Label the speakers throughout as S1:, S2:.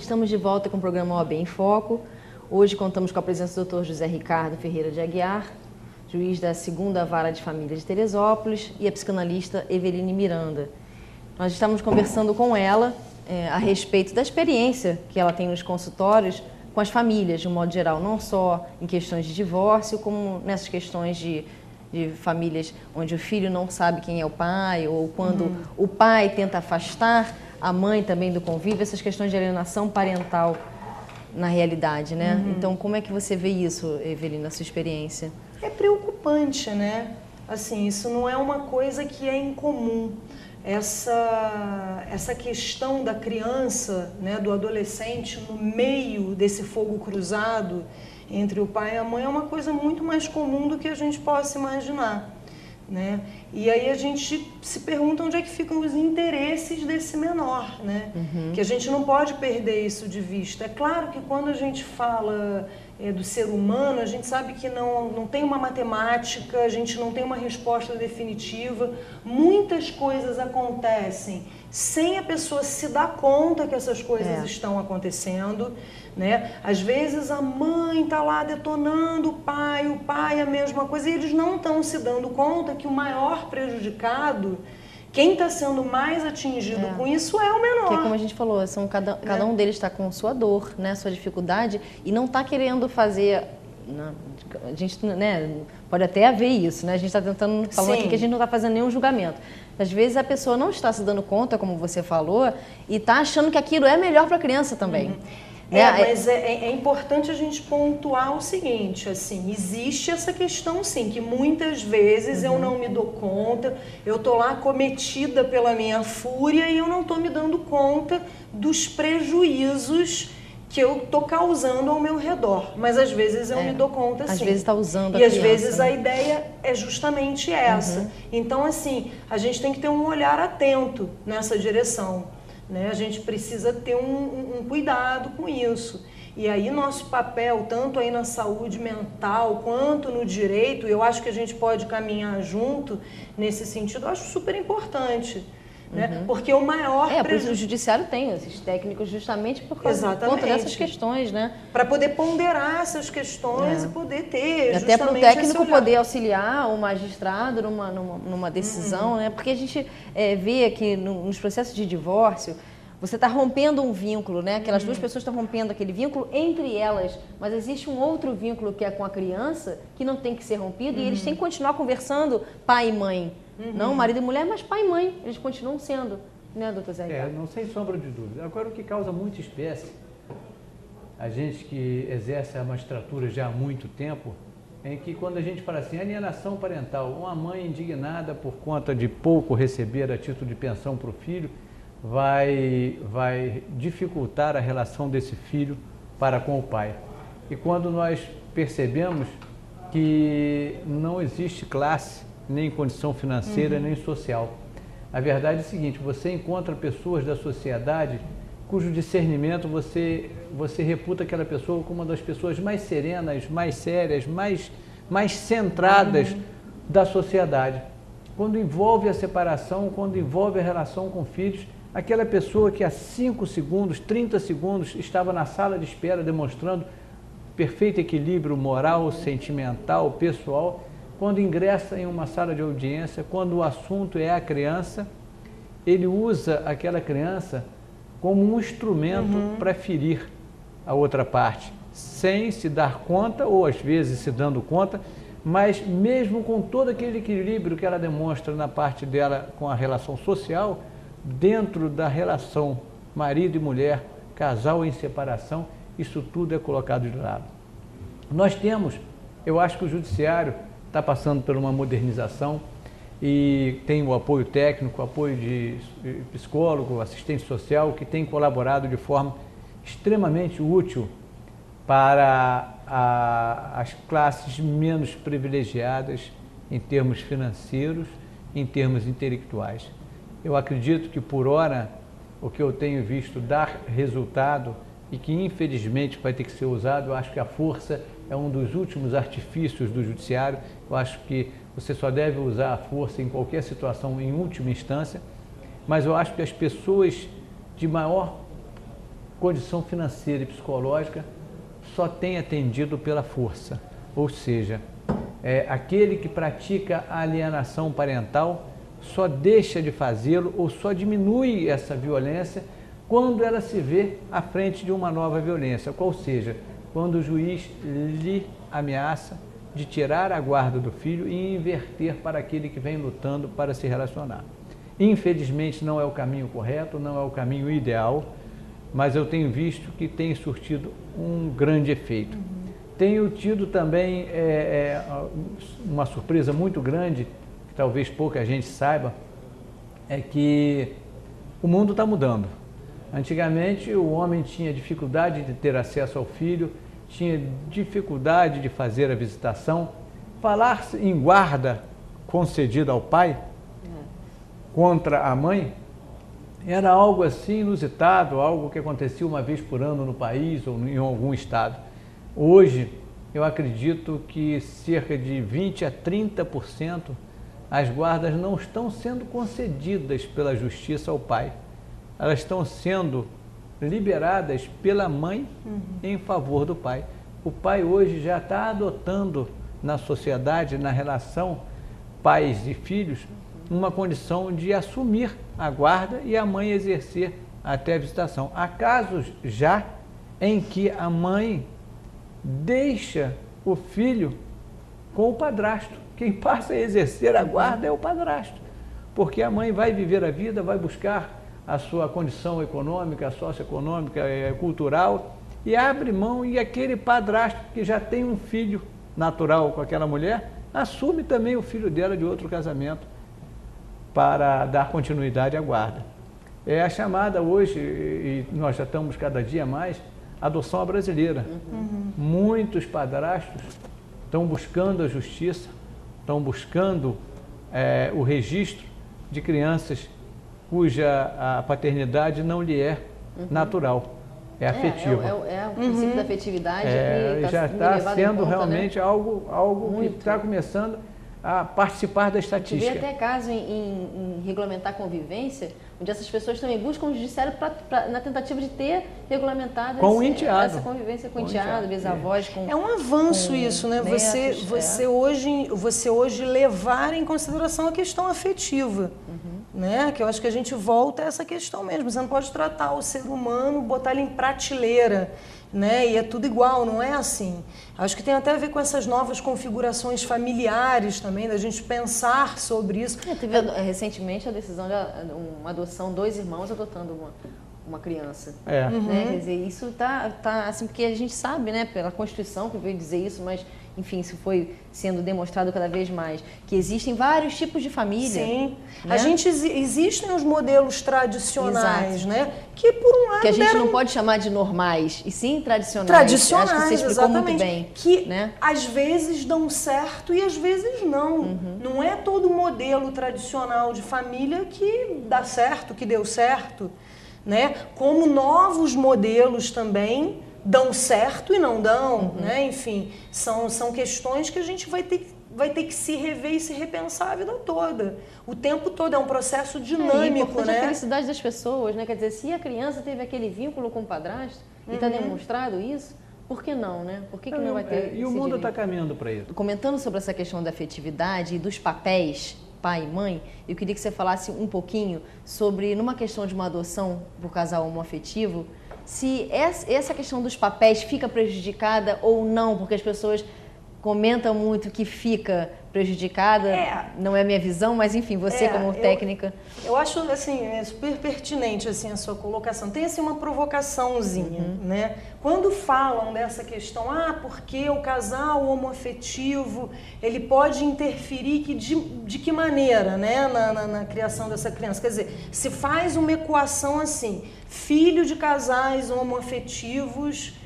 S1: Estamos de volta com o programa OAB em Foco. Hoje contamos com a presença do Dr. José Ricardo Ferreira de Aguiar, juiz da 2ª Vara de Família de Teresópolis, e a psicanalista Eveline Miranda. Nós estamos conversando com ela a respeito da experiência que ela tem nos consultórios com as famílias, de um modo geral, não só em questões de divórcio, como nessas questões de famílias onde o filho não sabe quem é o pai, ou quando o pai tenta afastar a mãe também do convívio, essas questões de alienação parental na realidade, né? Então, como é que você vê isso, Eveline, na sua experiência?
S2: É preocupante, né? Assim, isso não é uma coisa que é incomum. Essa questão da criança, né, do adolescente no meio desse fogo cruzado entre o pai e a mãe é uma coisa muito mais comum do que a gente possa imaginar, né? E aí a gente se pergunta onde é que ficam os interesses desse menor, né? Que a gente não pode perder isso de vista. É claro que quando a gente fala do ser humano, a gente sabe que não tem uma matemática, a gente não tem uma resposta definitiva. Muitas coisas acontecem sem a pessoa se dar conta que essas coisas estão acontecendo, né? Às vezes a mãe está lá detonando o pai a mesma coisa, e eles não estão se dando conta que o maior prejudicado, quem está sendo mais atingido com isso é o menor.
S1: Porque, como a gente falou, cada um deles está com sua dor, né, sua dificuldade, e não está querendo fazer... A gente, né, pode até haver isso, né? A gente está tentando falar aqui que a gente não está fazendo nenhum julgamento. Às vezes a pessoa não está se dando conta, como você falou, e está achando que aquilo é melhor para a criança também.
S2: Mas é importante a gente pontuar o seguinte, assim, existe essa questão sim, que muitas vezes eu não me dou conta, eu tô lá cometida pela minha fúria e eu não tô me dando conta dos prejuízos que eu tô causando ao meu redor, mas às vezes eu me dou conta sim.
S1: Às vezes está usando a
S2: criança.
S1: E
S2: às vezes a ideia é justamente essa. Então, assim, a gente tem que ter um olhar atento nessa direção, né? A gente precisa ter um cuidado com isso. E aí nosso papel, tanto aí na saúde mental quanto no direito, eu acho que a gente pode caminhar junto nesse sentido, eu acho super importante. Né? Porque o maior...
S1: por isso o judiciário tem esses técnicos justamente por conta dessas questões, né?
S2: Para poder ponderar essas questões e poder ter
S1: até para o técnico poder auxiliar o magistrado numa decisão, né? Porque a gente vê que nos processos de divórcio, você está rompendo um vínculo, né? Aquelas duas pessoas estão rompendo aquele vínculo entre elas, mas existe um outro vínculo que é com a criança, que não tem que ser rompido, e eles têm que continuar conversando pai e mãe. Não marido e mulher, mas pai e mãe. Eles continuam sendo, né, doutor Zé?
S3: Não sem sombra de dúvida. Agora, o que causa muita espécie, a gente que exerce a magistratura já há muito tempo, é que quando a gente fala assim, alienação parental, uma mãe indignada por conta de pouco receber a título de pensão para o filho, vai dificultar a relação desse filho para com o pai. E quando nós percebemos que não existe classe, nem condição financeira, nem social. A verdade é a seguinte, você encontra pessoas da sociedade cujo discernimento você reputa aquela pessoa como uma das pessoas mais serenas, mais sérias, mais centradas da sociedade. Quando envolve a separação, quando envolve a relação com filhos, aquela pessoa que há 5 segundos, 30 segundos estava na sala de espera demonstrando perfeito equilíbrio moral, sentimental, pessoal, quando ingressa em uma sala de audiência, quando o assunto é a criança, ele usa aquela criança como um instrumento para ferir a outra parte, sem se dar conta, ou às vezes se dando conta, mas mesmo com todo aquele equilíbrio que ela demonstra na parte dela com a relação social, dentro da relação marido e mulher, casal em separação, isso tudo é colocado de lado. Nós temos, eu acho que o judiciário está passando por uma modernização e tem o apoio técnico, o apoio de psicólogo, assistente social, que tem colaborado de forma extremamente útil para as classes menos privilegiadas em termos financeiros, em termos intelectuais. Eu acredito que, por hora, o que eu tenho visto dar resultado e que, infelizmente, vai ter que ser usado, eu acho que a força é um dos últimos artifícios do judiciário. Eu acho que você só deve usar a força em qualquer situação, em última instância, mas eu acho que as pessoas de maior condição financeira e psicológica só tem atendido pela força. Ou seja, aquele que pratica a alienação parental só deixa de fazê-lo ou só diminui essa violência quando ela se vê à frente de uma nova violência, qual seja, quando o juiz lhe ameaça de tirar a guarda do filho e inverter para aquele que vem lutando para se relacionar. Infelizmente não é o caminho correto, não é o caminho ideal, mas eu tenho visto que tem surtido um grande efeito. Tenho tido também uma surpresa muito grande, que talvez pouca gente saiba, é que o mundo está mudando. Antigamente o homem tinha dificuldade de ter acesso ao filho, tinha dificuldade de fazer a visitação. Falar em guarda concedida ao pai contra a mãe era algo assim inusitado, algo que acontecia uma vez por ano no país ou em algum estado. Hoje, eu acredito que cerca de 20% a 30% as guardas não estão sendo concedidas pela justiça ao pai. Elas estão sendo liberadas pela mãe em favor do pai. O pai hoje já está adotando na sociedade, na relação pais e filhos, uma condição de assumir a guarda e a mãe exercer até a visitação. Há casos já em que a mãe deixa o filho com o padrasto. Quem passa a exercer a guarda é o padrasto, porque a mãe vai viver a vida, vai buscar a sua condição econômica, socioeconômica, cultural, e abre mão, e aquele padrasto que já tem um filho natural com aquela mulher, assume também o filho dela de outro casamento para dar continuidade à guarda. É a chamada hoje, e nós já estamos cada dia mais, adoção à brasileira. Muitos padrastos estão buscando a justiça, estão buscando o registro de crianças cuja a paternidade não lhe é natural, é afetiva.
S1: É o princípio da afetividade que
S3: já está sendo
S1: conta,
S3: realmente, né? algo que está começando a participar da estatística.
S1: Tive até caso em regulamentar a convivência, onde essas pessoas também buscam o judiciário na tentativa de ter regulamentado essa convivência com o enteado, bisavós, com
S2: é um avanço isso, né?
S1: Netos,
S2: Você hoje levar em consideração a questão afetiva, né? Que eu acho que a gente volta a essa questão mesmo. Você não pode tratar o ser humano, botar ele em prateleira, né? E é tudo igual, não é assim. Acho que tem até a ver com essas novas configurações familiares também, da gente pensar sobre isso.
S1: Teve recentemente a decisão de uma adoção, 2 irmãos adotando uma criança. Né? Quer dizer, isso tá assim, porque a gente sabe, né, pela Constituição que veio dizer isso, mas enfim, isso foi sendo demonstrado cada vez mais, que existem vários tipos de família.
S2: Sim.
S1: Né?
S2: Existem os modelos tradicionais, né? Que por um lado
S1: que a gente não pode chamar de normais, e sim tradicionais.
S2: Tradicionais,
S1: acho que você explicou muito bem.
S2: Que
S1: né?
S2: às vezes dão certo e às vezes não. Não é todo modelo tradicional de família que dá certo, que deu certo, né? Como novos modelos também dão certo e não dão, né? Enfim, são questões que a gente vai ter que se rever e se repensar a vida toda. O tempo todo é um processo dinâmico,
S1: né?
S2: A
S1: felicidade das pessoas, né? Quer dizer, se a criança teve aquele vínculo com o padrasto e está demonstrado isso, por que não, né? Por que não vai ter?
S3: E o mundo está caminhando para isso.
S1: Comentando sobre essa questão da afetividade e dos papéis pai e mãe, eu queria que você falasse um pouquinho sobre, numa questão de uma adoção por casal homoafetivo, se essa questão dos papéis fica prejudicada ou não, porque as pessoas comentam muito que fica prejudicada, não é a minha visão, mas enfim, você como técnica...
S2: Eu acho, assim, super pertinente, assim, a sua colocação. Tem, assim, uma provocaçãozinha, né? Quando falam dessa questão, porque o casal homoafetivo, ele pode interferir de que maneira, né, na criação dessa criança? Quer dizer, se faz uma equação assim, filho de casais homoafetivos...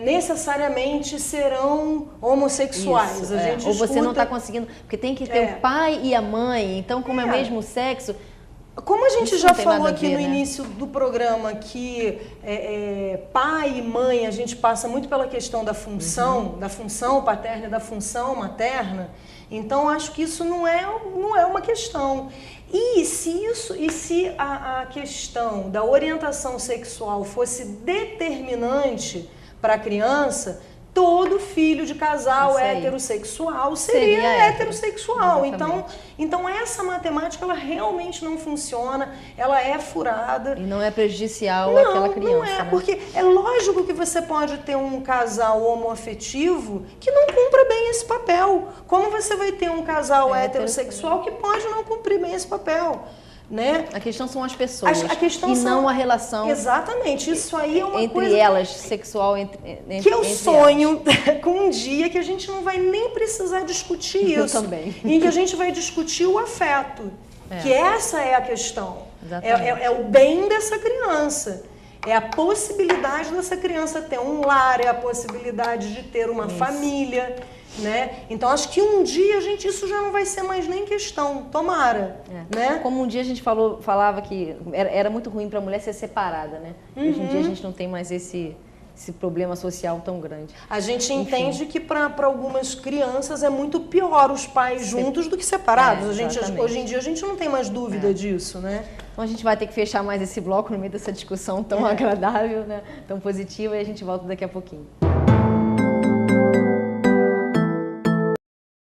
S2: necessariamente serão homossexuais.
S1: Isso,
S2: a gente
S1: ou você
S2: escuta...
S1: não está conseguindo, porque tem que ter o pai e a mãe, então como é o mesmo sexo...
S2: Como a gente já falou aqui no
S1: né?
S2: início do programa, que pai e mãe, a gente passa muito pela questão da função paterna e da função materna, então acho que isso não é uma questão. E se a questão da orientação sexual fosse determinante para a criança, todo filho de casal heterossexual seria heterossexual. Então essa matemática, ela realmente não funciona, ela é furada.
S1: E não é prejudicial àquela criança.
S2: Não é, porque é lógico que você pode ter um casal homoafetivo que não cumpra bem esse papel. Como você vai ter um casal heterossexual que pode não cumprir bem esse papel? Né?
S1: A questão são as pessoas
S2: não
S1: a relação.
S2: Exatamente, isso aí é uma
S1: entre
S2: coisa
S1: elas, sexual entre
S2: que eu sonho
S1: elas.
S2: Com um dia que a gente não vai nem precisar discutir isso.
S1: Eu também.
S2: Em que a gente vai discutir o afeto, que essa é a questão. É o bem dessa criança. É a possibilidade dessa criança ter um lar, é a possibilidade de ter uma família. Né? Então acho que um dia isso já não vai ser mais nem questão, tomara, né?
S1: Como um dia a gente falava que era muito ruim para a mulher ser separada, né? Hoje em dia a gente não tem mais esse problema social tão grande.
S2: A gente entende que para algumas crianças é muito pior os pais juntos do que separados. Hoje em dia a gente não tem mais dúvida disso, né?
S1: Então a gente vai ter que fechar mais esse bloco no meio dessa discussão tão agradável, né? Tão positiva, e a gente volta daqui a pouquinho.